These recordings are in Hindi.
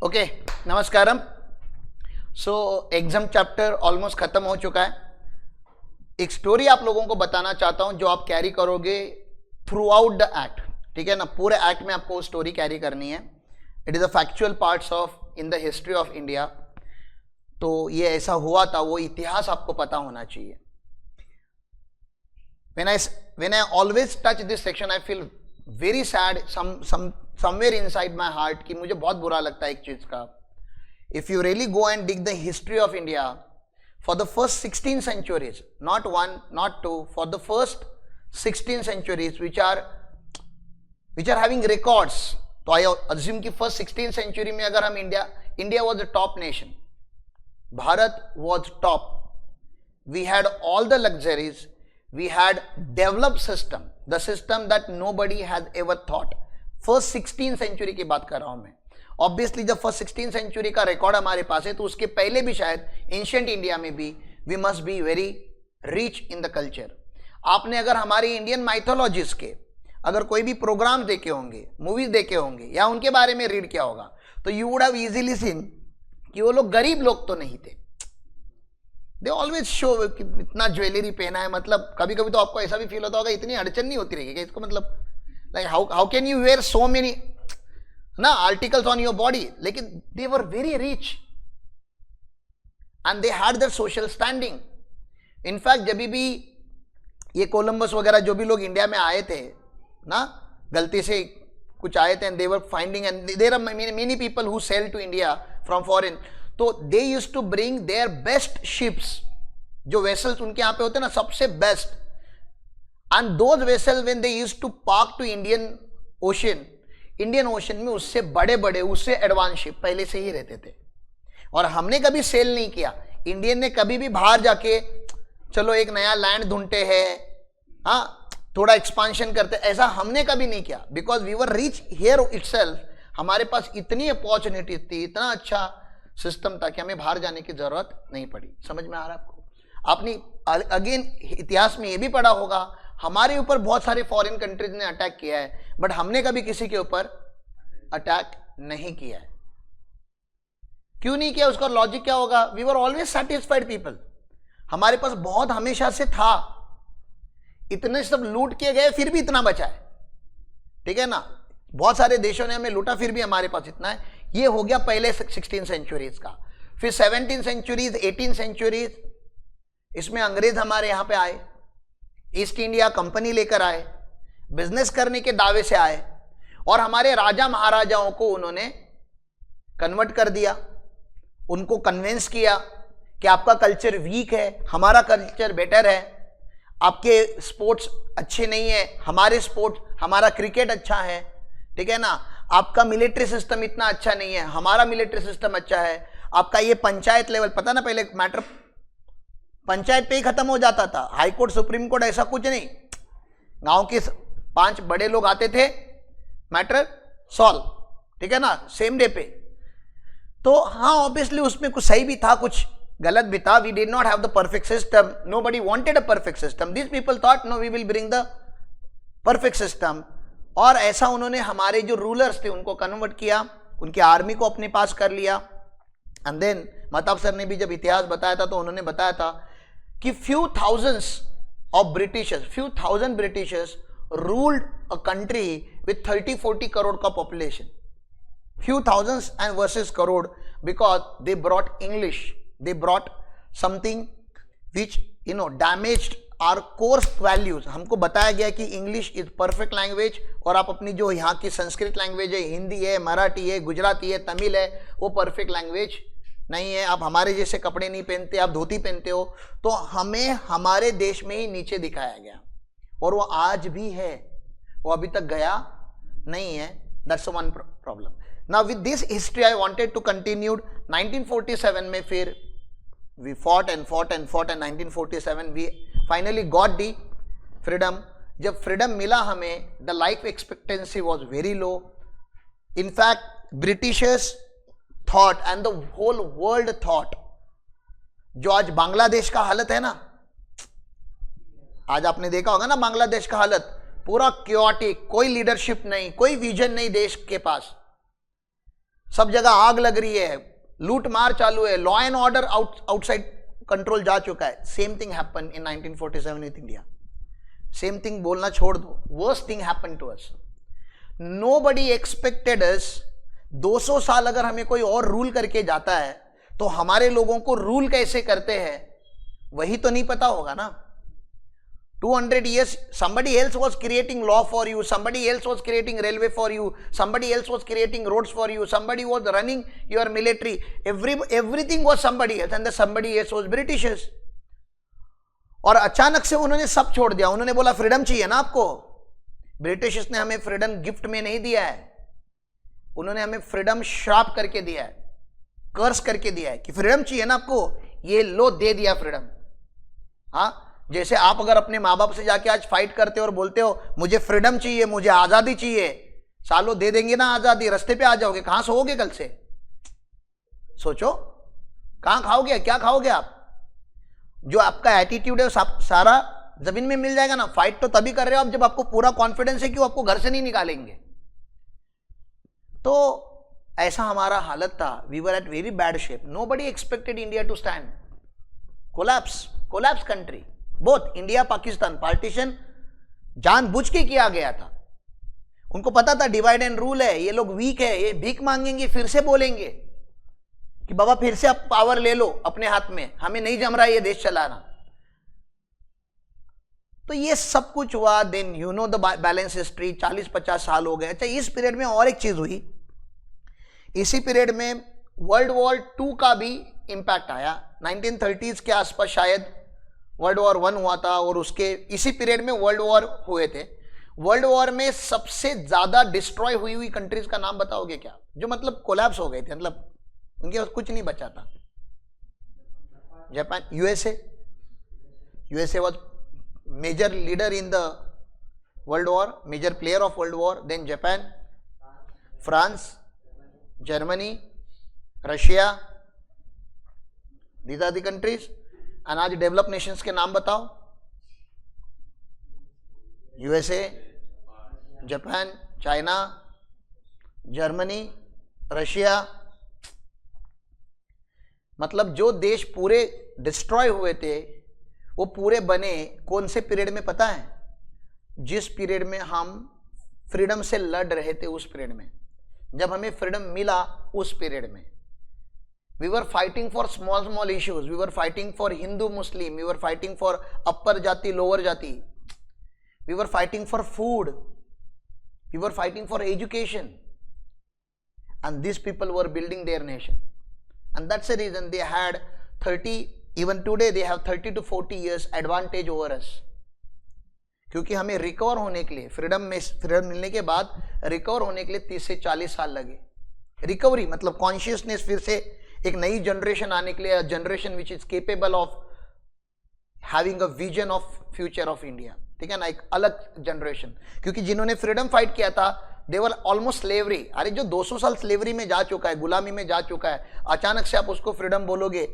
ओके, नमस्कारम। सो एग्जाम चैप्टर ऑलमोस्ट खत्म हो चुका है। एक स्टोरी आप लोगों को बताना चाहता हूं जो आप कैरी करोगे थ्रू आउट द एक्ट। ठीक है ना, पूरे एक्ट में आपको स्टोरी कैरी करनी है। It is a factual parts of in the history of India. तो ये ऐसा हुआ था, वो इतिहास आपको पता होना चाहिए। when I always touch this section I feel very sad somewhere inside my heart कि मुझे बहुत बुरा लगता है एक चीज का। If you really go and dig the history of India for the first 16 centuries, not one, not two, for the first 16 centuries which are having records, तो I assume कि first 16 century में अगर हम India was the top nation, Bharat was top, we had all the luxuries, we had developed system, the system that nobody has ever thought। First 16 century की बात कर रहा हूं मैं। ऑब्वियसली जब फर्स्ट 16 सेंचुरी का रिकॉर्ड हमारे पास है तो उसके पहले भी शायद एंशिएंट इंडिया में भी we must be very rich in the culture. आपने अगर हमारी इंडियन माइथोलॉजीज के अगर कोई भी प्रोग्राम देखे होंगे, मूवीज देखे होंगे या उनके बारे में रीड किया होगा तो you would have easily seen कि वो लोग गरीब लोग तो नहीं थे। दे ऑलवेज शो कि इतना ज्वेलरी पहना है, मतलब कभी कभी तो आपको ऐसा भी फील होता होगा इतनी अड़चन नहीं होती रहेगी इसको, मतलब like how can you wear so many ना आर्टिकल्स ऑन योर बॉडी, लेकिन they were very rich and they had their social standing. In fact जब भी ये कोलंबस वगैरह जो भी लोग इंडिया में आए थे ना, गलती से कुछ आए थे and they were finding and there are many people who sail to India from foreign, तो they used to bring their best ships, जो वेसल्स उनके यहां पे होते ना सबसे बेस्ट, and those vessel when they used to park to Indian Ocean में उससे बड़े बड़े उससे एडवांस शिप पहले से ही रहते थे। और हमने कभी सेल नहीं किया, इंडियन ने कभी भी बाहर जाके चलो एक नया लैंड ढूंढते हैं, हाँ थोड़ा एक्सपांशन करते, ऐसा हमने कभी नहीं किया। Because we were rich here itself, हमारे पास इतनी अपॉर्चुनिटी थी, इतना अच्छा सिस्टम था कि हमें बाहर जाने की जरूरत नहीं पड़ी। समझ में आ रहा है आपको? आपने अगेन इतिहास में यह भी पढ़ा होगा हमारे ऊपर बहुत सारे फॉरेन कंट्रीज ने अटैक किया है, बट हमने कभी किसी के ऊपर अटैक नहीं किया है। क्यों नहीं किया? उसका लॉजिक क्या होगा? We were always satisfied people, हमारे पास बहुत हमेशा से था, इतने सब लूट किए गए फिर भी इतना बचा है। ठीक है ना, बहुत सारे देशों ने हमें लूटा फिर भी हमारे पास इतना है। ये हो गया पहले 16 सेंचुरीज का। फिर 17 सेंचुरीज, 18 सेंचुरीज, इसमें अंग्रेज हमारे यहां पे आए, ईस्ट इंडिया कंपनी लेकर आए, बिजनेस करने के दावे से आए और हमारे राजा महाराजाओं को उन्होंने कन्वर्ट कर दिया, उनको कन्विंस किया कि आपका कल्चर वीक है, हमारा कल्चर बेटर है, आपके स्पोर्ट्स अच्छे नहीं है, हमारा क्रिकेट अच्छा है, ठीक है ना, आपका मिलिट्री सिस्टम इतना अच्छा नहीं है, हमारा मिलिट्री सिस्टम अच्छा है, आपका ये पंचायत लेवल, पता ना पहले मैटर पंचायत पे ही खत्म हो जाता था, हाई कोर्ट सुप्रीम कोर्ट ऐसा कुछ नहीं, गांव के 5 बड़े लोग आते थे, मैटर सॉल्व, ठीक है ना, सेम डे पे। तो हाँ ऑब्वियसली उसमें कुछ सही भी था, कुछ गलत भी था। We did not have the perfect system, nobody wanted a perfect system, this people thought no we will bring the perfect system. और ऐसा उन्होंने हमारे जो रूलर्स थे उनको कन्वर्ट किया, उनकी आर्मी को अपने पास कर लिया। एंड देन महताब सर ने भी जब इतिहास बताया था तो उन्होंने बताया था कि few thousands Britishers ruled a country with 30-40 crore का population, few thousands and versus crore, because they brought English, they brought something which damaged our core values। हमको बताया गया कि इंग्लिश इज परफेक्ट लैंग्वेज और आप अपनी जो यहाँ की संस्कृत लैंग्वेज है, हिंदी है, मराठी है, गुजराती है, तमिल है, वो परफेक्ट लैंग्वेज नहीं है। आप हमारे जैसे कपड़े नहीं पहनते, आप धोती पहनते हो, तो हमें हमारे देश में ही नीचे दिखाया गया और वो आज भी है, वो अभी तक गया नहीं है। That's one problem. Now with this history I wanted to continue. 1947 में फिर we fought and 1947 we finally got the freedom. जब फ्रीडम मिला हमें, the life expectancy was very low. In fact Britishers thought and the whole world thought, जो आज बांग्लादेश का हालत है ना, आज आपने देखा होगा ना बांग्लादेश का हालत, पूरा क्योटिक, कोई लीडरशिप नहीं, कोई विजन नहीं देश के पास। सब जगह आग लग रही है, लूट मार चालू है, law and order outside control जा चुका है। Same thing happen in 1947 with India. Same thing बोलना छोड़ दो, worst thing happen to us. Nobody expected us. 200 साल अगर हमें कोई और रूल करके जाता है तो हमारे लोगों को रूल कैसे करते हैं वही तो नहीं पता होगा ना। 200 years somebody else was creating law for you, somebody else was creating railway for you, somebody else was creating roads for you, somebody was running your military, everything was somebody else, and the somebody else was Britishers। और अचानक से उन्होंने सब छोड़ दिया। उन्होंने बोला फ्रीडम चाहिए ना आपको। ब्रिटिशर्स ने हमें फ्रीडम गिफ्ट में नहीं दिया है, उन्होंने हमें फ्रीडम श्राप करके दिया है, कर्स करके दिया है कि फ्रीडम चाहिए ना आपको, ये लो दे दिया फ्रीडम। हाँ, जैसे आप अगर अपने माँ बाप से जाके आज फाइट करते हो और बोलते हो मुझे फ्रीडम चाहिए, मुझे आजादी चाहिए, सालों दे देंगे ना आजादी, रास्ते पे आ जाओगे, कहां सोओगे कल से? सोचो कहां खाओगे, क्या खाओगे आप? जो आपका एटीट्यूड है सारा जमीन में मिल जाएगा ना। फाइट तो तभी कर रहे हो आप जब आपको पूरा कॉन्फिडेंस है कि वो आपको घर से नहीं निकालेंगे। तो ऐसा हमारा हालत था। We were at very bad shape. Nobody expected India to stand. Collapse country, both India Pakistan. Partition जानबूझ के किया गया था। उनको पता था डिवाइड एंड रूल है, ये लोग वीक है, ये भीख मांगेंगे, फिर से बोलेंगे कि बाबा फिर से आप पावर ले लो अपने हाथ में, हमें नहीं जम रहा है ये देश चलाना। तो ये सब कुछ हुआ। Then you know the balance history. 40-50 साल हो गए। अच्छा, इस पीरियड में और एक चीज हुई। इसी पीरियड में वर्ल्ड वॉर 2 का भी इंपैक्ट आया। 1930s के आसपास शायद वर्ल्ड वॉर 1 हुआ था और उसके इसी पीरियड में वर्ल्ड वॉर हुए थे। वर्ल्ड वॉर में सबसे ज्यादा डिस्ट्रॉय हुई कंट्रीज का नाम बताओगे क्या? जो मतलब कोलैप्स हो गए थे, मतलब उनके पास कुछ नहीं बचा था। Japan, USA was major leader in the world war, major player of world war. Then Japan, France, Germany, Russia, these are the countries. और आज डेवलप नेशंस के नाम बताओ। USA, Japan, China, Germany, Russia. मतलब जो देश पूरे डिस्ट्रॉय हुए थे वो पूरे बने कौन से पीरियड में पता है? जिस पीरियड में हम फ्रीडम से लड़ रहे थे, उस पीरियड में, जब हमें फ्रीडम मिला उस पीरियड में। We were fighting for small issues. We were fighting for Hindu, Muslim. We were fighting for upper jati, lower jati. We were fighting for food. We were fighting for education. And these people were building their nation. And that's the reason they had 30, even today they have 30 to 40 years advantage over us. क्योंकि हमें रिकवर होने के लिए, फ्रीडम मिलने के बाद रिकवर होने के लिए 30 से 40 साल लगे। रिकवरी मतलब कॉन्शियसनेस, फिर से एक नई जनरेशन आने के लिए, generation which is capable of having a vision of future of India. ठीक है ना, एक अलग जनरेशन। क्योंकि जिन्होंने फ्रीडम फाइट किया था दे वर ऑलमोस्ट स्लेवरी। अरे जो 200 साल स्लेवरी में जा चुका है, गुलामी में जा चुका है, अचानक से आप उसको फ्रीडम बोलोगे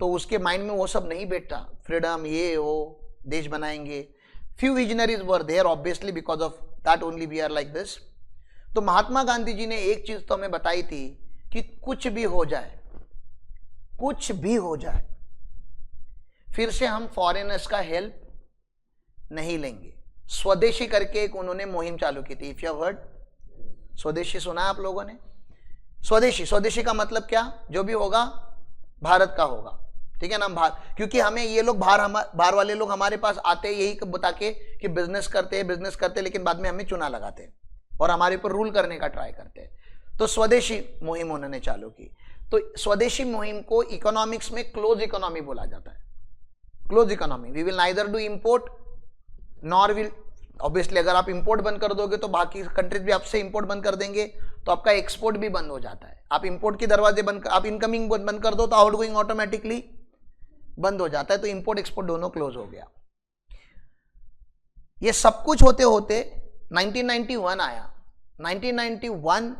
तो उसके माइंड में वो सब नहीं बैठता। फ्रीडम, ये वो, देश बनाएंगे। Few visionaries were there obviously, because of that only we are like this. तो महात्मा गांधी जी ने एक चीज तो हमें बताई थी कि कुछ भी हो जाए, कुछ भी हो जाए, फिर से हम फॉरेनर्स का हेल्प नहीं लेंगे। स्वदेशी करके एक उन्होंने मुहिम चालू की थी। इफ यू हैव हर्ड, स्वदेशी सुना है आप लोगों ने? स्वदेशी का मतलब क्या? जो भी होगा भारत का होगा। ठीक है ना, क्योंकि हमें ये लोग बाहर वाले लोग हमारे पास आते यही बता के कि बिजनेस करते, लेकिन बाद में हमें चुना लगाते और हमारे ऊपर रूल करने का ट्राई करते हैं। तो स्वदेशी मुहिम उन्होंने चालू की। तो स्वदेशी मुहिम को इकोनॉमिक्स में क्लोज इकोनॉमी बोला जाता है। Close economy, we will neither do import nor will, obviously अगर आप इंपोर्ट बंद कर दोगे तो बाकी कंट्रीज भी आपसे इंपोर्ट बंद कर देंगे, तो आपका एक्सपोर्ट भी बंद हो जाता है। आप इंपोर्ट के दरवाजे बंद, आप इनकमिंग बंद कर दो तो आउटगोइंग ऑटोमेटिकली बंद हो जाता है। तो इंपोर्ट एक्सपोर्ट दोनों क्लोज हो गया। ये सब कुछ होते होते 1991 आया। 1991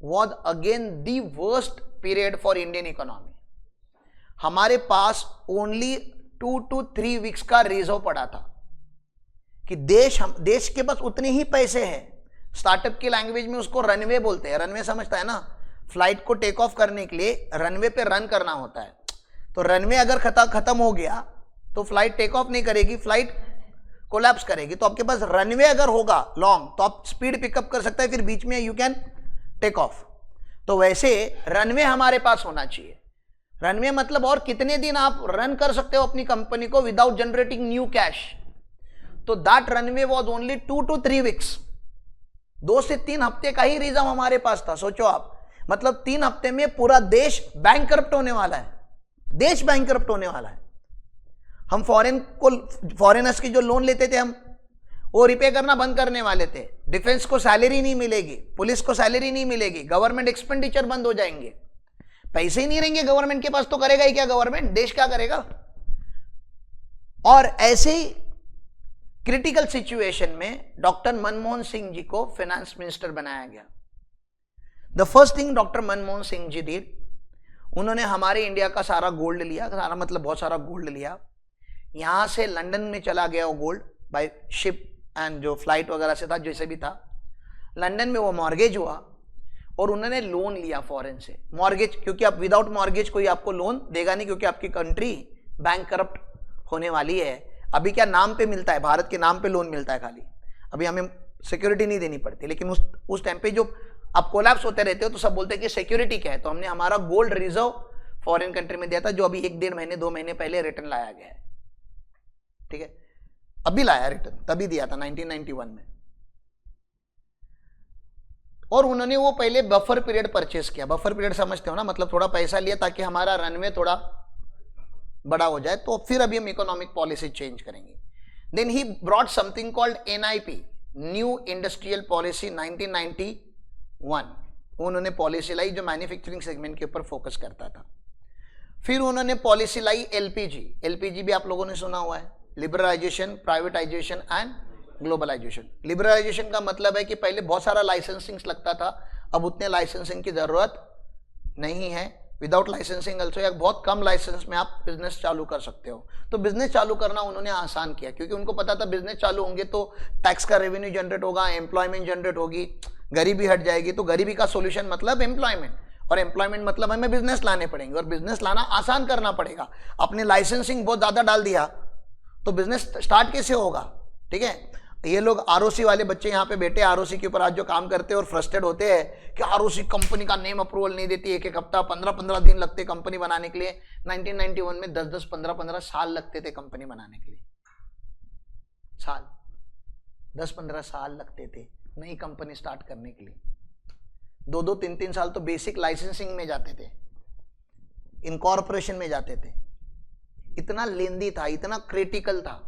was again the worst period for Indian economy. हमारे पास only 2 to 3 weeks का रिजर्व पड़ा था कि देश के पास उतने ही पैसे हैं। स्टार्टअप की लैंग्वेज में उसको रनवे बोलते हैं। रनवे समझता है ना? फ्लाइट को टेक ऑफ करने के लिए रनवे पे रन करना होता है। तो रनवे अगर खत्म हो गया तो फ्लाइट टेक ऑफ नहीं करेगी, फ्लाइट कोलैप्स करेगी। तो आपके पास रनवे अगर होगा लॉन्ग तो आप स्पीड पिकअप कर सकते हैं, फिर बीच में यू कैन टेक ऑफ। तो वैसे रनवे हमारे पास होना चाहिए। रनवे मतलब और कितने दिन आप रन कर सकते हो अपनी कंपनी को विदाउट जनरेटिंग न्यू कैश। तो that runway was only 2 to 3 weeks, 2 से 3 हफ्ते का ही रिजर्व हमारे पास था। सोचो आप, मतलब 3 हफ्ते में पूरा देश बैंकरप्ट होने वाला है, देश बैंकरप्ट होने वाला है। हम फॉरेनर्स की जो लोन लेते थे हम वो रिपे करना बंद करने वाले थे। डिफेंस को सैलरी नहीं मिलेगी, पुलिस को सैलरी नहीं मिलेगी, गवर्नमेंट एक्सपेंडिचर बंद हो जाएंगे, पैसे ही नहीं रहेंगे गवर्नमेंट के पास, तो करेगा ही क्या गवर्नमेंट, देश क्या करेगा। और ऐसे ही क्रिटिकल सिचुएशन में डॉक्टर मनमोहन सिंह जी को फाइनेंस मिनिस्टर बनाया गया। The first thing doctor Manmohan Singh ji did, उन्होंने हमारे इंडिया का सारा गोल्ड लिया, सारा मतलब बहुत सारा गोल्ड लिया, यहां से लंदन में चला गया वो गोल्ड बाय शिप एंड जो फ्लाइट वगैरह से था, जैसे भी था, लंदन में वो मॉर्गेज हुआ और उन्होंने लोन लिया फॉरेन से। मॉर्गेज, क्योंकि आप विदाउट मॉर्गेज कोई आपको लोन देगा नहीं, क्योंकि आपकी कंट्री बैंक करप्ट होने वाली है। अभी क्या नाम पे मिलता है, भारत के नाम पे लोन मिलता है खाली, अभी हमें सिक्योरिटी नहीं देनी पड़ती। लेकिन उस टाइम पे जो आप कोलैप्स होते रहते हो तो सब बोलते हैं कि सिक्योरिटी क्या है। तो हमने हमारा गोल्ड रिजर्व फॉरेन कंट्री में दिया था, जो अभी 1-1.5 महीने 2 महीने पहले रिटर्न लाया गया है। ठीक है, अभी लाया रिटर्न, तभी दिया था 1991 में। और उन्होंने वो पहले बफर पीरियड परचेस किया। बफर पीरियड समझते हो ना, मतलब थोड़ा पैसा लिया ताकि हमारा रनवे थोड़ा बड़ा हो जाए, तो फिर अभी हम इकोनॉमिक पॉलिसी चेंज करेंगे। Then he brought something called NIP, new industrial policy 1991। उन्होंने पॉलिसी लाई जो मैन्युफैक्चरिंग सेगमेंट के ऊपर फोकस करता था। फिर उन्होंने पॉलिसी लाई LPG भी आप लोगों ने सुना हुआ है, liberalisation, privatisation and globalisation. Liberalisation का मतलब है कि पहले बहुत सारा लाइसेंसिंग लगता था, अब उतने लाइसेंसिंग की जरूरत नहीं है। विदाउट लाइसेंसिंग ऑल्सो या बहुत कम लाइसेंस में आप बिजनेस चालू कर सकते हो। तो बिजनेस चालू करना उन्होंने आसान किया, क्योंकि उनको पता था बिजनेस चालू होंगे तो टैक्स का रेवेन्यू जनरेट होगा, एम्प्लॉयमेंट जनरेट होगी, गरीबी हट जाएगी। तो गरीबी का सोल्यूशन मतलब एम्प्लॉयमेंट, और एम्प्लॉयमेंट मतलब हमें बिजनेस लाने पड़ेंगे, और बिजनेस लाना आसान करना पड़ेगा। अपने लाइसेंसिंग बहुत ज्यादा डाल दिया तो बिजनेस स्टार्ट कैसे होगा। ठीक है, ये लोग ROC वाले बच्चे यहाँ पे बैठे ROC के ऊपर आज जो काम करते हैं और फ्रस्ट्रेट होते हैं कि ROC कंपनी का नेम अप्रूवल नहीं देती, एक हफ्ता 15 दिन लगते कंपनी बनाने के लिए। 1991 में 10 15 साल लगते थे कंपनी बनाने के लिए, साल 10-15 साल लगते थे नई कंपनी स्टार्ट करने के लिए। 2-2, 3-3 साल तो बेसिक लाइसेंसिंग में जाते थे, इनकॉर्पोरेशन में जाते थे। इतना लेंदी था, इतना क्रिटिकल था।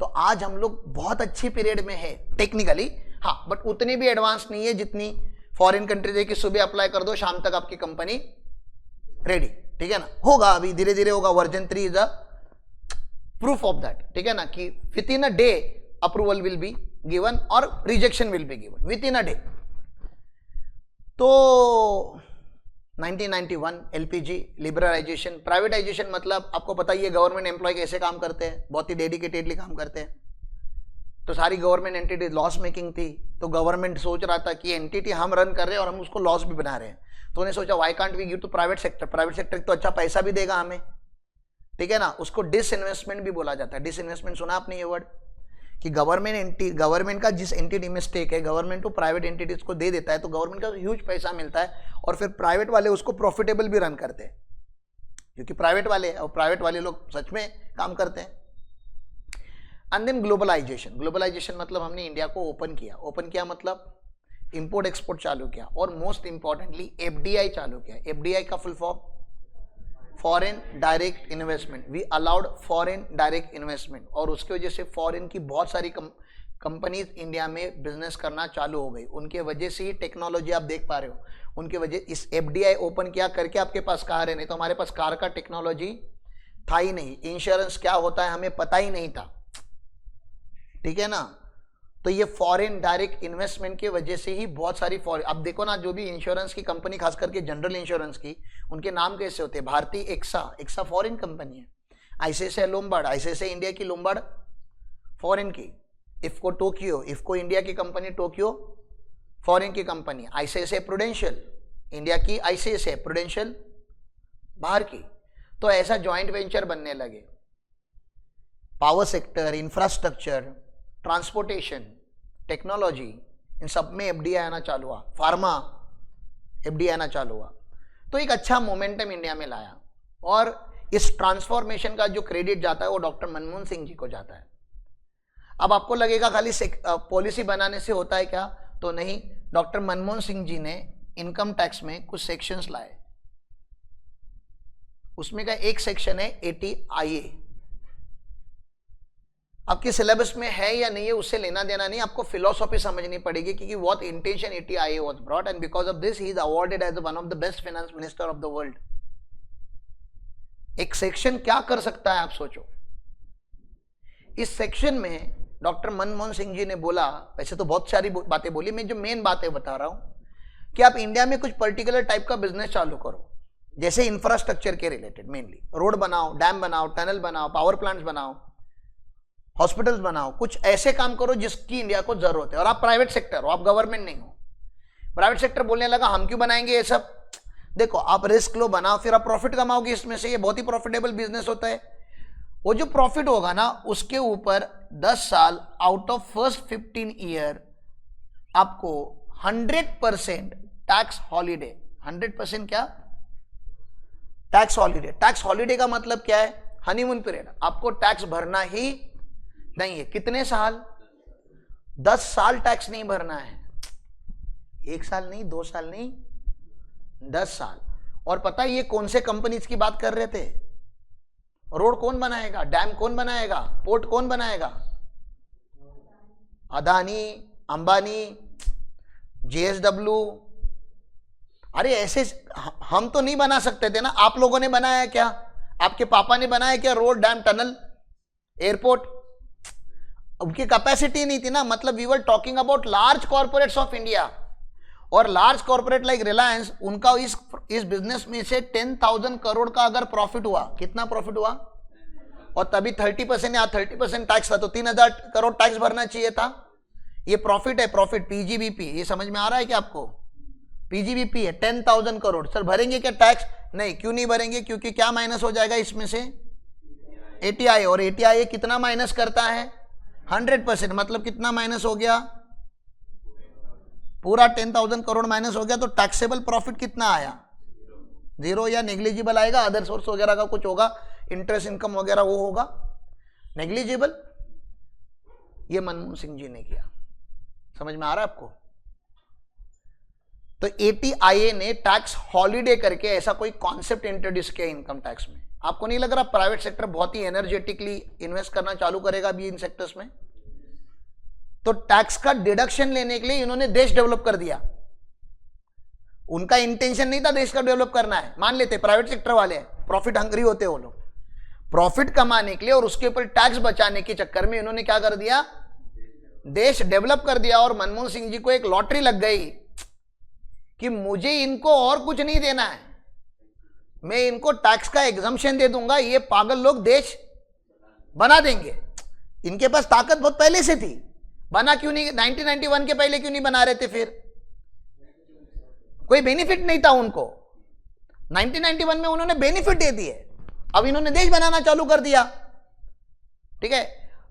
तो आज हम लोग बहुत अच्छी पीरियड में है टेक्निकली, हाँ, बट उतनी भी एडवांस नहीं है जितनी फॉरेन कंट्रीज है कि सुबह अप्लाई कर दो शाम तक आपकी कंपनी रेडी। ठीक है ना, होगा अभी धीरे धीरे होगा। Version 3 is a proof of that. ठीक है ना, कि within a day approval will be given और rejection will be given within a day. तो 1991 LPG, लिबरलाइजेशन, प्राइवेटाइजेशन मतलब आपको पता ही है गवर्नमेंट एम्प्लॉय कैसे काम करते हैं, बहुत ही डेडिकेटेडली काम करते हैं। तो सारी गवर्नमेंट एंटिटी लॉस मेकिंग थी, तो गवर्नमेंट सोच रहा था कि एंटिटी हम रन कर रहे हैं और हम उसको लॉस भी बना रहे हैं, तो उन्हें सोचा why can't we give to private sector. Private sector तो अच्छा पैसा भी देगा हमें। ठीक है ना, उसको डिसइन्वेस्टमेंट भी बोला जाता है। डिसइन्वेस्टमेंट सुना आपने ये वर्ड, कि गवर्नमेंट का जिस एंटिटी में स्टेक है गवर्नमेंट को प्राइवेट एंटिटीज को दे देता है, तो गवर्नमेंट का ह्यूज पैसा मिलता है, और फिर प्राइवेट वाले उसको प्रॉफिटेबल भी रन करते हैं, क्योंकि प्राइवेट वाले और प्राइवेट वाले लोग सच में काम करते हैं। एंड देन ग्लोबलाइजेशन मतलब हमने इंडिया को ओपन किया मतलब इंपोर्ट एक्सपोर्ट चालू किया, और मोस्ट इंपॉर्टेंटली FDI चालू किया। FDI का full form foreign direct investment. We allowed foreign direct investment, और उसकी वजह से फॉरेन की बहुत सारी कंपनीज इंडिया में बिजनेस करना चालू हो गई। उनके वजह से ही टेक्नोलॉजी आप देख पा रहे हो, उनके वजह इस FDI ओपन किया करके आपके पास कार है, नहीं तो हमारे पास कार का टेक्नोलॉजी था ही नहीं। इंश्योरेंस क्या होता है हमें पता ही नहीं था। ठीक है ना, तो ये फॉरेन डायरेक्ट इन्वेस्टमेंट की वजह से ही बहुत सारी फॉरेन, अब देखो ना जो भी इंश्योरेंस की कंपनी, खास करके जनरल इंश्योरेंस की, उनके नाम कैसे होते हैं। भारतीय एक्सा फॉरेन कंपनी है, ICICI लोम्बार्ड, ICICI इंडिया की लोम्बार्ड फॉरेन की, इफ्को टोक्यो, इफ्को इंडिया की कंपनी, टोक्यो फॉरेन की कंपनी, ICICI प्रूडेंशियल इंडिया की आईसीआईसीआई प्रूडेंशियल बाहर की। तो ऐसा जॉइंट वेंचर बनने लगे। Power sector, infrastructure, transportation, technology, इन सब में एफडीआई आना चालू हुआ। फार्मा एफडीआई आना चालू हुआ। तो एक अच्छा मोमेंटम इंडिया में लाया और इस ट्रांसफॉर्मेशन का जो क्रेडिट जाता है वो डॉक्टर मनमोहन सिंह जी को जाता है। अब आपको लगेगा खाली पॉलिसी बनाने से होता है क्या, तो नहीं। डॉक्टर मनमोहन सिंह जी ने इनकम टैक्स में कुछ सेक्शंस लाए। उसमें का एक सेक्शन है ATIA। आपके सिलेबस में है या नहीं है उससे लेना देना नहीं, आपको फिलोसॉफी समझनी पड़ेगी कि what intention ATIA was brought and because of this he is awarded as one of the best finance minister of the world. एक सेक्शन क्या कर सकता है आप सोचो। इस सेक्शन में डॉक्टर मनमोहन सिंह जी ने बोला, वैसे तो बहुत सारी बातें बोली, मैं जो मेन बातें बता रहा हूं कि आप इंडिया में कुछ पर्टिकुलर टाइप का बिजनेस चालू करो, जैसे इंफ्रास्ट्रक्चर के रिलेटेड, मेनली रोड बनाओ, डैम बनाओ, टनल बनाओ, पावर प्लांट्स बनाओ, हॉस्पिटल्स बनाओ, कुछ ऐसे काम करो जिसकी इंडिया को जरूरत है। और आप प्राइवेट सेक्टर हो, आप गवर्नमेंट नहीं हो। प्राइवेट सेक्टर बोलने लगा हम क्यों बनाएंगे ये सब। देखो आप रिस्क लो, बनाओ, फिर आप प्रॉफिट कमाओगे इसमें से। ये बहुत ही प्रॉफिटेबल बिजनेस होता है। वो जो प्रॉफिट होगा ना उसके ऊपर 10 साल आउट ऑफ फर्स्ट 15 ईयर आपको 100% टैक्स हॉलीडे। 100% क्या? Tax holiday. टैक्स हॉलीडे का मतलब क्या है? Honeymoon period. आपको टैक्स भरना ही नहीं है। कितने साल? 10 साल टैक्स नहीं भरना है। 1 साल नहीं, 2 साल नहीं, 10 साल। और पता है ये कौन से कंपनीज की बात कर रहे थे? रोड कौन बनाएगा? डैम कौन बनाएगा? पोर्ट कौन बनाएगा? अदानी, अंबानी, JSW। अरे ऐसे हम तो नहीं बना सकते थे ना। आप लोगों ने बनाया क्या? आपके पापा ने बनाया क्या? Road, dam, tunnel, airport. उनकी कैपेसिटी नहीं थी ना। मतलब we were talking about large corporates of India. और लार्ज कॉर्पोरेट लाइक रिलायंस, उनका इस बिजनेस में से 10,000 करोड़ का अगर प्रॉफिट हुआ, कितना प्रॉफिट हुआ? और तभी 30% या 30% टैक्स था, तो 3,000 करोड़ टैक्स भरना चाहिए था। ये प्रॉफिट है, प्रॉफिट, PGBP। ये समझ में आ रहा है क्या आपको? PGBP है 10,000 करोड़। सर भरेंगे क्या टैक्स? नहीं। क्यों नहीं भरेंगे? क्योंकि क्या माइनस हो जाएगा इसमें से? ATIA। और ATIA कितना माइनस करता है? 100%। मतलब कितना माइनस हो गया? पूरा 10,000 करोड़ माइनस हो गया। तो टैक्सेबल प्रॉफिट कितना आया? 0 या नेग्लिजिबल आएगा। अदर सोर्स वगैरह का कुछ होगा, इंटरेस्ट इनकम वगैरह, वो होगा नेग्लिजिबल। ये मनमोहन सिंह जी ने किया। समझ में आ रहा है आपको? तो ATIA ने टैक्स हॉलीडे करके ऐसा कोई कॉन्सेप्ट इंट्रोड्यूस किया इनकम टैक्स में। आपको नहीं लग रहा प्राइवेट सेक्टर बहुत ही एनर्जेटिकली इन्वेस्ट करना चालू करेगा अभी इन सेक्टर्स में? तो टैक्स का डिडक्शन लेने के लिए इन्होंने देश डेवलप कर दिया। उनका इंटेंशन नहीं था देश का डेवलप करना है। मान लेते प्राइवेट सेक्टर वाले प्रॉफिट हंग्री होते वो लोग, प्रॉफिट कमाने के लिए और उसके ऊपर टैक्स बचाने के चक्कर में इन्होंने क्या कर दिया? देश डेवलप कर दिया। और मनमोहन सिंह जी को एक लॉटरी लग गई कि मुझे इनको और कुछ नहीं देना है, मैं इनको टैक्स का एग्जम्पशन दे दूंगा, ये पागल लोग देश बना देंगे। इनके पास ताकत बहुत पहले से थी। बना क्यों नहीं? 1991 के पहले क्यों नहीं बना रहे थे? फिर कोई बेनिफिट नहीं था उनको। 1991 में उन्होंने बेनिफिट दे दिए। अब इन्होंने देश बनाना चालू कर दिया। ठीक है,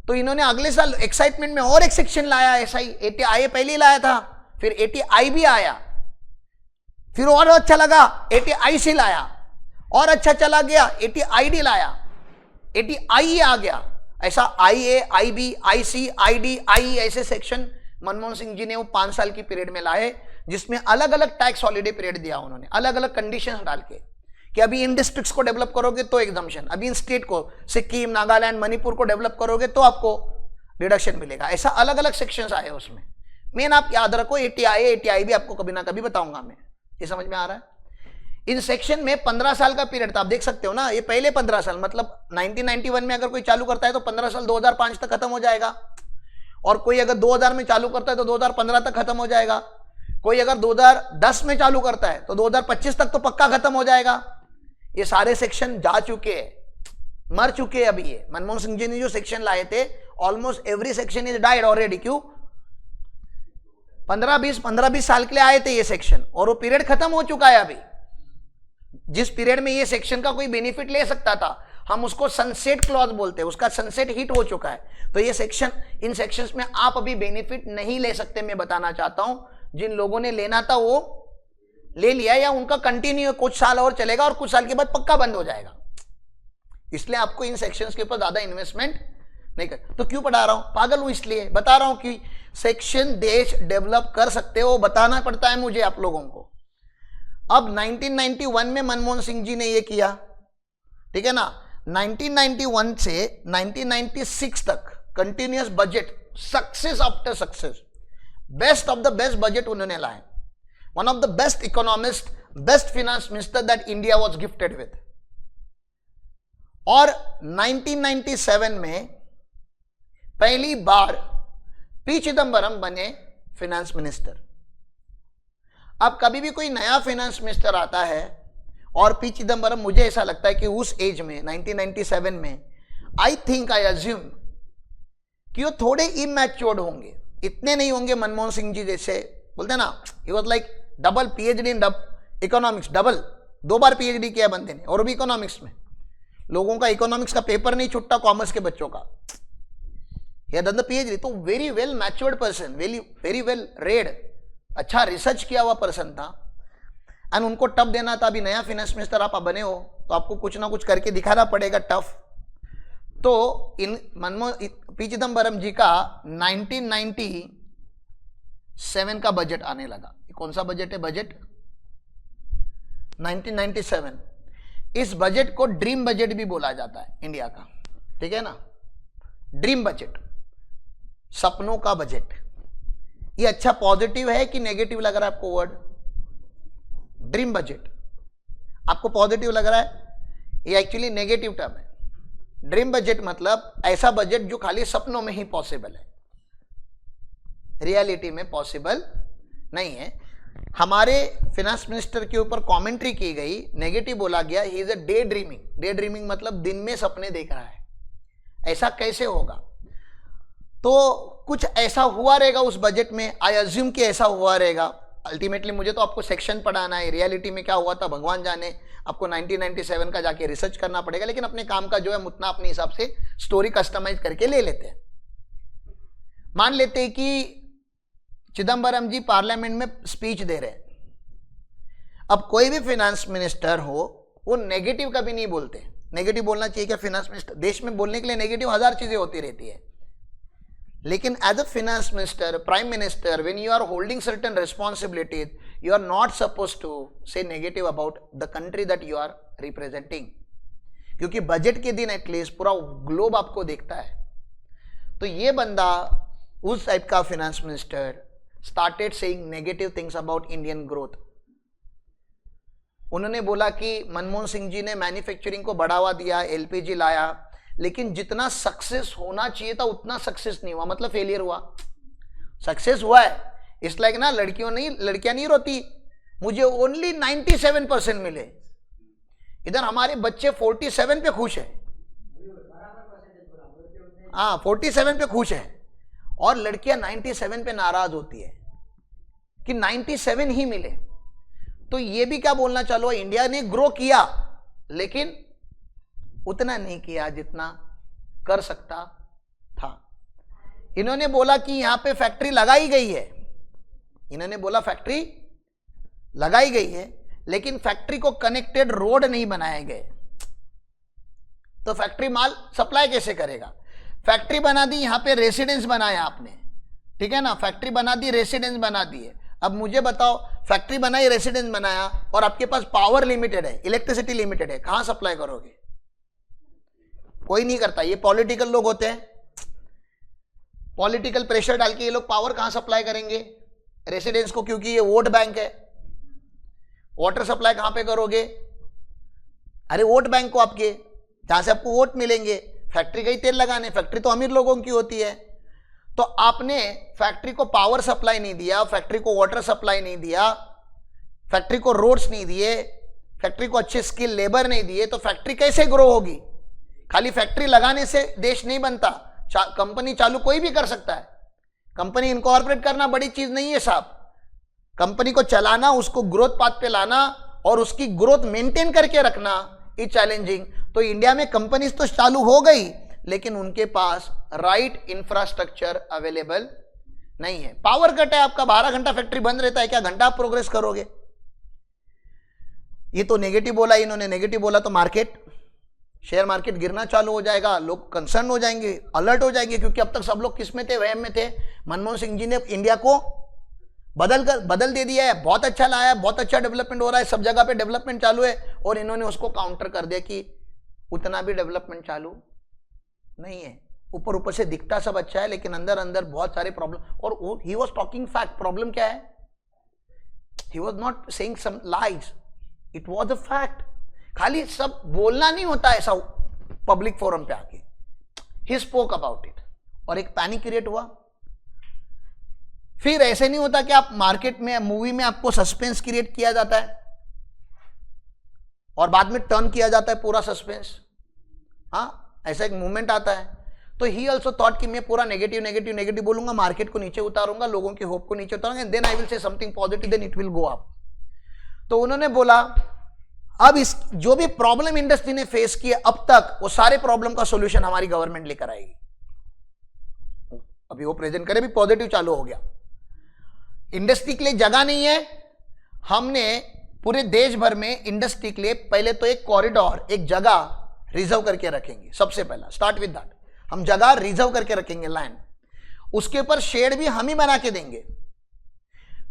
तो इन्होंने अगले साल एक्साइटमेंट में और एक सेक्शन लाया। ऐसा ही ATIA पहले ही लाया था, फिर ATI भी आया, फिर और अच्छा लगा ATIC लाया, और अच्छा चला गया ATID लाया, ATIE आ गया। ऐसा IA, IB, IC, ID, IE ऐसे सेक्शन मनमोहन सिंह जी ने वो 5 साल की पीरियड में लाए, जिसमें अलग अलग टैक्स हॉलीडे पीरियड दिया उन्होंने, अलग अलग कंडीशंस डाल के कि अभी इन डिस्ट्रिक्ट्स को डेवलप करोगे तो एग्जम्पशन, अभी इन स्टेट को, सिक्किम, नागालैंड, मणिपुर को डेवलप करोगे तो आपको डिडक्शन मिलेगा। ऐसा अलग अलग सेक्शंस आए उसमें। मेन आप याद रखो ATIA, ATI भी आपको कभी ना कभी बताऊंगा मैं। ये समझ में आ रहा है? इन सेक्शन में 15 साल का पीरियड था। आप देख सकते हो ना, ये पहले 15 साल, मतलब 1991 में अगर कोई चालू करता है तो 15 साल 2005 तक खत्म हो जाएगा। और कोई अगर 2000 में चालू करता है तो 2015 तक खत्म हो जाएगा। कोई अगर 2010 में चालू करता है तो 2025 तक तो पक्का खत्म हो जाएगा। ये सारे सेक्शन जा चुके हैं, मर चुके हैं अभी। ये मनमोहन सिंह जी ने जो सेक्शन लाए थे, almost every section is died already. क्यों? 15-20 साल के लिए आए थे ये सेक्शन, और वो पीरियड खत्म हो चुका है अभी। जिस पीरियड में ये सेक्शन का कोई बेनिफिट ले सकता था, हम उसको सनसेट क्लॉज बोलते हैं, उसका सनसेट हिट हो चुका है। तो ये सेक्शन, इन सेक्शंस में आप अभी बेनिफिट नहीं ले सकते। मैं बताना चाहता हूं, जिन लोगों ने लेना था वो ले लिया, या उनका कंटिन्यू कुछ साल और चलेगा और कुछ साल के बाद पक्का बंद हो जाएगा। इसलिए आपको इन सेक्शंस के ऊपर ज्यादा इन्वेस्टमेंट नहीं कर। तो क्यों पढ़ा रहा हूं? पागल हूं इसलिए बता रहा हूं कि सेक्शन देश डेवलप कर सकते हो, बताना पड़ता है मुझे आप लोगों को। अब 1991 में मनमोहन सिंह जी ने ये किया, ठीक है ना। 1991 से 1996 तक continuous budget, success after success, best of the best budget उन्होंने लाए। One of the best economist, best finance minister that India was gifted with. और 1997 में पहली बार पी चिदम्बरम बने फिनेंस मिनिस्टर। अब कभी भी कोई नया फिनेंस मिनिस्टर आता है, और पी चिदम्बरम, मुझे ऐसा लगता है कि उस एज में 1997 में, आई थिंक, आई अज्यूम कि वो थोड़े इमैच्योर्ड होंगे, इतने नहीं होंगे मनमोहन सिंह जी जैसे। बोलते ना, he was like double PhD in economics, double 2 bar PhD किया बंदे ने, और भी इकोनॉमिक्स में। लोगों का इकोनॉमिक्स का पेपर नहीं छुट्टा कॉमर्स के बच्चों का। He had done the PhD, तो very well matured person, very well read, अच्छा रिसर्च किया हुआ पर्सन था। एंड उनको टफ देना था। अभी नया फाइनेंस मिनिस्टर आप बने हो तो आपको कुछ ना कुछ करके दिखाना पड़ेगा टफ। तो इन पी चिदम्बरम जी का 1997 का बजट आने लगा। कौन सा बजट है? बजट 1997। इस बजट को ड्रीम बजट भी बोला जाता है इंडिया का, ठीक है ना। ड्रीम बजट, सपनों का बजट। ये अच्छा पॉजिटिव है कि नेगेटिव लग रहा है आपको वर्ड ड्रीम बजट? आपको पॉजिटिव लग रहा है? ये एक्चुअली नेगेटिव टर्म है। ड्रीम बजट मतलब ऐसा बजट जो खाली सपनों में ही पॉसिबल है, रियलिटी में पॉसिबल नहीं है। हमारे फाइनेंस मिनिस्टर के ऊपर कमेंट्री की गई, नेगेटिव बोला गया, he is a day dreaming. Day dreaming मतलब दिन में सपने देख रहा है। ऐसा कैसे होगा? तो कुछ ऐसा हुआ रहेगा उस बजट में, आई अज्यूम कि ऐसा हुआ रहेगा। अल्टीमेटली मुझे तो आपको सेक्शन पढ़ाना है, रियलिटी में क्या हुआ था भगवान जाने। आपको 1997 का जाके रिसर्च करना पड़ेगा, लेकिन अपने काम का जो है उतना अपने हिसाब से स्टोरी कस्टमाइज करके ले लेते हैं। मान लेते हैं कि चिदम्बरम जी पार्लियामेंट में स्पीच दे रहे हैं। अब कोई भी फाइनेंस मिनिस्टर हो, वो नेगेटिव कभी नहीं बोलते। नेगेटिव बोलना चाहिए क्या फाइनेंस मिनिस्टर? देश में बोलने के लिए नेगेटिव 1000 चीजें होती रहती है, लेकिन as a finance minister, prime minister, when you are holding certain responsibilities, you are not suppose to say negative about the country that you are representing, क्योंकि बजट के दिन एटलीस्ट पूरा ग्लोब आपको देखता है। तो ये बंदा, उस टाइप का finance minister, started saying negative things about Indian growth. उन्होंने बोला कि मनमोहन सिंह जी ने मैन्युफैक्चरिंग को बढ़ावा दिया, एलपीजी लाया, लेकिन जितना सक्सेस होना चाहिए था उतना सक्सेस नहीं हुआ, मतलब फेलियर हुआ। सक्सेस हुआ है, इस लाइक ना, लड़कियां नहीं रोती, मुझे ओनली 97% मिले। इधर हमारे बच्चे 47 पे खुश है, हाँ 47 पे खुश है, और लड़कियां 97 पे नाराज होती है कि 97 ही मिले। तो ये भी क्या बोलना चलो, इंडिया ने ग्रो किया लेकिन उतना नहीं किया जितना कर सकता था। इन्होंने बोला कि यहां पे फैक्ट्री लगाई गई है, इन्होंने बोला फैक्ट्री लगाई गई है, लेकिन फैक्ट्री को कनेक्टेड रोड नहीं बनाए गए। तो फैक्ट्री माल सप्लाई कैसे करेगा? फैक्ट्री बना दी, यहां पे रेसिडेंस बनाया आपने, ठीक है ना, फैक्ट्री बना दी, रेसिडेंस बना दिए। अब मुझे बताओ, फैक्ट्री बनाई, रेसिडेंस बनाया, और आपके पास पावर लिमिटेड है, इलेक्ट्रिसिटी लिमिटेड है, कहां सप्लाई करोगे? कोई नहीं करता। ये पॉलिटिकल लोग होते हैं, पॉलिटिकल प्रेशर डाल के ये लोग पावर कहां सप्लाई करेंगे? रेसिडेंस को, क्योंकि ये वोट बैंक है। वाटर सप्लाई कहां पे करोगे? अरे वोट बैंक को, आपके जहां से आपको वोट मिलेंगे। फैक्ट्री गई तेल लगाने, फैक्ट्री तो अमीर लोगों की होती है। तो आपने फैक्ट्री को पावर सप्लाई नहीं दिया, फैक्ट्री को वाटर सप्लाई नहीं दिया, फैक्ट्री को रोड्स नहीं दिए, फैक्ट्री को अच्छे स्किल लेबर नहीं दिए, तो फैक्ट्री कैसे ग्रो होगी? खाली फैक्ट्री लगाने से देश नहीं बनता। कंपनी चालू कोई भी कर सकता है, कंपनी इनकॉर्पोरेट करना बड़ी चीज नहीं है साहब, कंपनी को चलाना, उसको ग्रोथ पाथ पे लाना और उसकी ग्रोथ मेंटेन करके रखना ये चैलेंजिंग। तो इंडिया में कंपनीज तो चालू हो गई, लेकिन उनके पास राइट इंफ्रास्ट्रक्चर अवेलेबल नहीं है। पावर कट है आपका, 12 घंटा फैक्ट्री बंद रहता है, क्या घंटा आप प्रोग्रेस करोगे? ये तो नेगेटिव बोला इन्होंने, नेगेटिव बोला तो मार्केट, शेयर मार्केट गिरना चालू हो जाएगा, लोग कंसर्न हो जाएंगे, अलर्ट हो जाएंगे, क्योंकि अब तक सब लोग किस में थे, वहम में थे। मनमोहन सिंह जी ने इंडिया को बदल दे दिया है, बहुत अच्छा लाया, बहुत अच्छा डेवलपमेंट हो रहा है, सब जगह पे डेवलपमेंट चालू है, और इन्होंने उसको काउंटर कर दिया कि उतना भी डेवलपमेंट चालू नहीं है। ऊपर ऊपर से दिखता सब अच्छा है, लेकिन अंदर अंदर बहुत सारे प्रॉब्लम। और he was talking fact, problem क्या है, he was not saying some lies, it was a fact. खाली सब बोलना नहीं होता ऐसा पब्लिक फोरम पे आके, ही स्पोक अबाउट इट, और एक पैनिक क्रिएट हुआ। फिर ऐसे नहीं होता कि आप मार्केट में, मूवी में आपको सस्पेंस क्रिएट किया जाता है और बाद में टर्न किया जाता है पूरा सस्पेंस। हाँ, ऐसा एक मूवमेंट आता है। तो ही ऑल्सो थॉट कि मैं पूरा नेगेटिव नेगेटिव नेगेटिव बोलूंगा, मार्केट को नीचे उतारूंगा, लोगों के होप को नीचे उतारूंगा, then I will say something positive, then it will go up. तो उन्होंने बोला अब इस जो भी प्रॉब्लम इंडस्ट्री ने फेस किए अब तक, वो सारे प्रॉब्लम का सॉल्यूशन हमारी गवर्नमेंट लेकर आएगी। अभी वो प्रेजेंट करे भी पॉजिटिव चालू हो गया। इंडस्ट्री के लिए जगह नहीं है, हमने पूरे देश भर में इंडस्ट्री के लिए पहले तो एक कॉरिडोर, एक जगह रिजर्व करके रखेंगे। सबसे पहला स्टार्ट विद दैट, हम जगह रिजर्व करके रखेंगे लैंड, उसके ऊपर शेड भी हम ही बना के देंगे।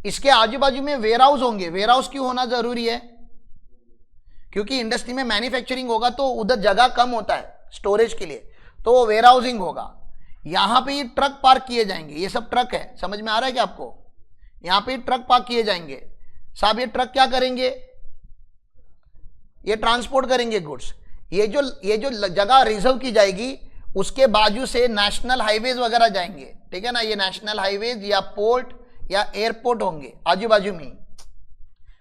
इसके आजू बाजू में वेयर हाउस होंगे। वेयर हाउस क्यों होना जरूरी है, क्योंकि इंडस्ट्री में मैन्युफैक्चरिंग होगा तो उधर जगह कम होता है स्टोरेज के लिए, तो वेयर हाउसिंग होगा। यहां पे ये ट्रक पार्क किए जाएंगे, ये सब ट्रक है, समझ में आ रहा है क्या आपको? यहां पे ट्रक पार्क किए जाएंगे साहब। ये ट्रक क्या करेंगे, ये ट्रांसपोर्ट करेंगे गुड्स। ये जो जगह रिजर्व की जाएगी, उसके बाजू से नेशनल हाईवेज वगैरह जाएंगे, ठीक है ना। ये नेशनल हाईवेज या पोर्ट या एयरपोर्ट होंगे आजू बाजू में,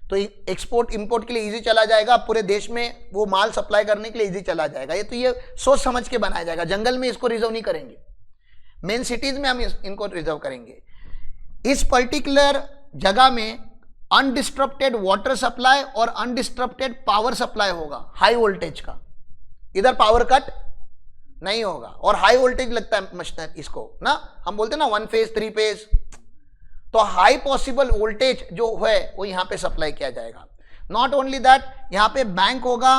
तो एक्सपोर्ट इंपोर्ट के लिए इजी चला जाएगा, पूरे देश में वो माल सप्लाई करने के लिए इजी चला जाएगा। ये तो ये सोच समझ के बनाया जाएगा, जंगल में इसको रिजर्व नहीं करेंगे, मेन सिटीज में हम इनको रिजर्व करेंगे। इस पर्टिकुलर जगह में अनडिस्टर्बटेड वाटर सप्लाई और अनडिस्टर्बटेड पावर सप्लाई होगा, हाई वोल्टेज का। इधर पावर कट नहीं होगा, और हाई वोल्टेज लगता है मशीनर इसको ना, हम बोलते हैं ना 1 फेज 3 फेज, तो हाई पॉसिबल वोल्टेज जो है वो यहां पे सप्लाई किया जाएगा। नॉट ओनली दैट, यहां पे बैंक होगा,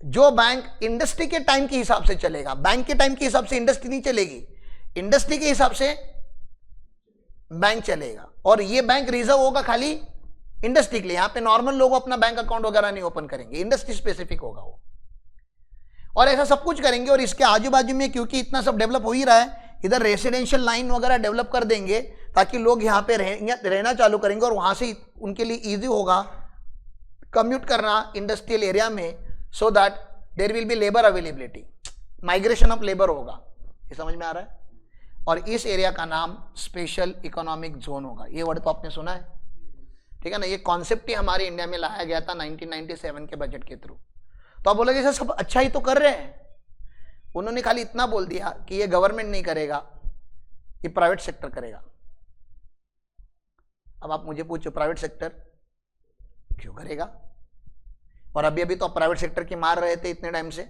जो बैंक इंडस्ट्री के टाइम के हिसाब से चलेगा। बैंक के टाइम के हिसाब से इंडस्ट्री नहीं चलेगी, इंडस्ट्री के हिसाब से बैंक चलेगा। और ये बैंक रिजर्व होगा खाली इंडस्ट्री के लिए, यहां पे नॉर्मल लोग अपना बैंक अकाउंट वगैरह नहीं ओपन करेंगे, इंडस्ट्री स्पेसिफिक होगा वो। और ऐसा सब कुछ करेंगे। और इसके आजू बाजू में क्योंकि इतना सब डेवलप हो ही रहा है, इधर रेसिडेंशियल लाइन वगैरह डेवलप कर देंगे, ताकि लोग यहाँ पे रहना चालू करेंगे, और वहां से उनके लिए इजी होगा कम्यूट करना इंडस्ट्रियल एरिया में, so that there will be labour availability, migration of labour होगा। ये समझ में आ रहा है? और इस एरिया का नाम स्पेशल इकोनॉमिक जोन होगा। ये वर्ड तो आपने सुना है, ठीक है ना। ये कॉन्सेप्ट ही हमारे इंडिया में लाया गया था 1997 के बजट के थ्रू। तो आप बोलोगे सर सब अच्छा ही तो कर रहे हैं, उन्होंने खाली इतना बोल दिया कि ये गवर्नमेंट नहीं करेगा, ये प्राइवेट सेक्टर करेगा। अब आप मुझे पूछो प्राइवेट सेक्टर क्यों करेगा? और अभी अभी तो आप प्राइवेट सेक्टर की मार रहे थे इतने टाइम से।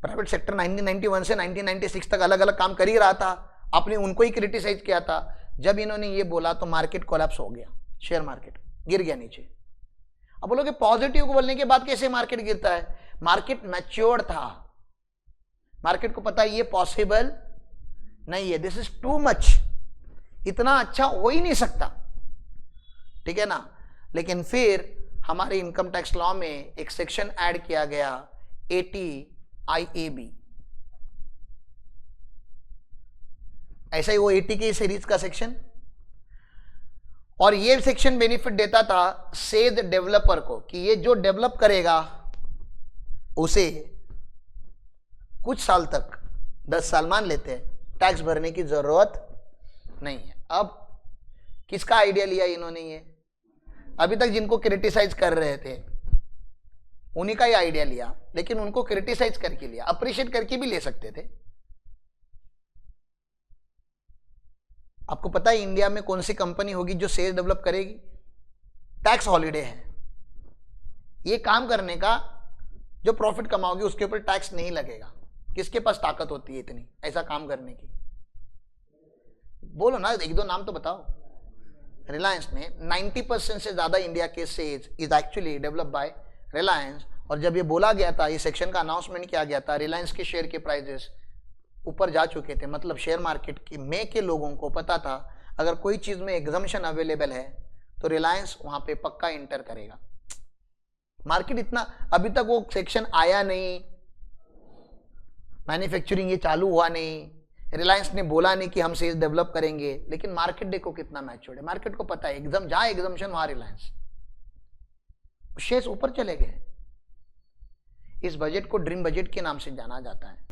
प्राइवेट सेक्टर 1991 से 1996 तक अलग अलग काम कर ही रहा था, आपने उनको ही क्रिटिसाइज किया था। जब इन्होंने ये बोला तो मार्केट कोलैप्स हो गया, शेयर मार्केट गिर गया नीचे। अब बोलोगे पॉजिटिव को बोलने के बाद कैसे मार्केट गिरता है? मार्केट मैच्योर्ड था, मार्केट को पता है ये पॉसिबल नहीं है, दिस इज टू मच, इतना अच्छा हो ही नहीं सकता, ठीक है ना। लेकिन फिर हमारे इनकम टैक्स लॉ में एक सेक्शन ऐड किया गया 80 IAB, ऐसा ही वो 80 की सीरीज का सेक्शन, और ये सेक्शन बेनिफिट देता था सेज डेवलपर को कि ये जो डेवलप करेगा उसे कुछ साल तक, 10 साल मान लेते हैं, टैक्स भरने की जरूरत नहीं है। अब किसका आइडिया लिया इन्होंने? ये अभी तक जिनको क्रिटिसाइज कर रहे थे उन्हीं का ही आइडिया लिया, लेकिन उनको क्रिटिसाइज करके लिया, अप्रिशिएट करके भी ले सकते थे। आपको पता है इंडिया में कौन सी कंपनी होगी जो शेयर डेवलप करेगी? टैक्स हॉलीडे है। ये काम करने का जो प्रॉफिट कमाओगे उसके ऊपर टैक्स नहीं लगेगा। किसके पास ताकत होती है इतनी ऐसा काम करने की? बोलो ना, एक दो नाम तो बताओ। रिलायंस ने 90% से ज्यादा इंडिया के shares is actually develop by Reliance. और जब ये बोला गया था, ये सेक्शन का अनाउंसमेंट किया गया था, रिलायंस के शेयर के प्राइजेस ऊपर जा चुके थे। मतलब शेयर मार्केट की में के लोगों को पता था अगर कोई चीज में एग्जम्पशन अवेलेबल है तो रिलायंस वहां पे पक्का इंटर करेगा। मार्केट इतना, अभी तक वो सेक्शन आया नहीं, मैन्युफैक्चरिंग ये चालू हुआ नहीं, रिलायंस ने बोला नहीं कि हम शेयर डेवलप करेंगे, लेकिन मार्केट देखो कितना मैच्योर्ड है। मार्केट को पता है एकदम जहां एग्जम्पशन वहां रिलायंस, शेयर्स ऊपर चले गए। इस बजट को ड्रीम बजट के नाम से जाना जाता है।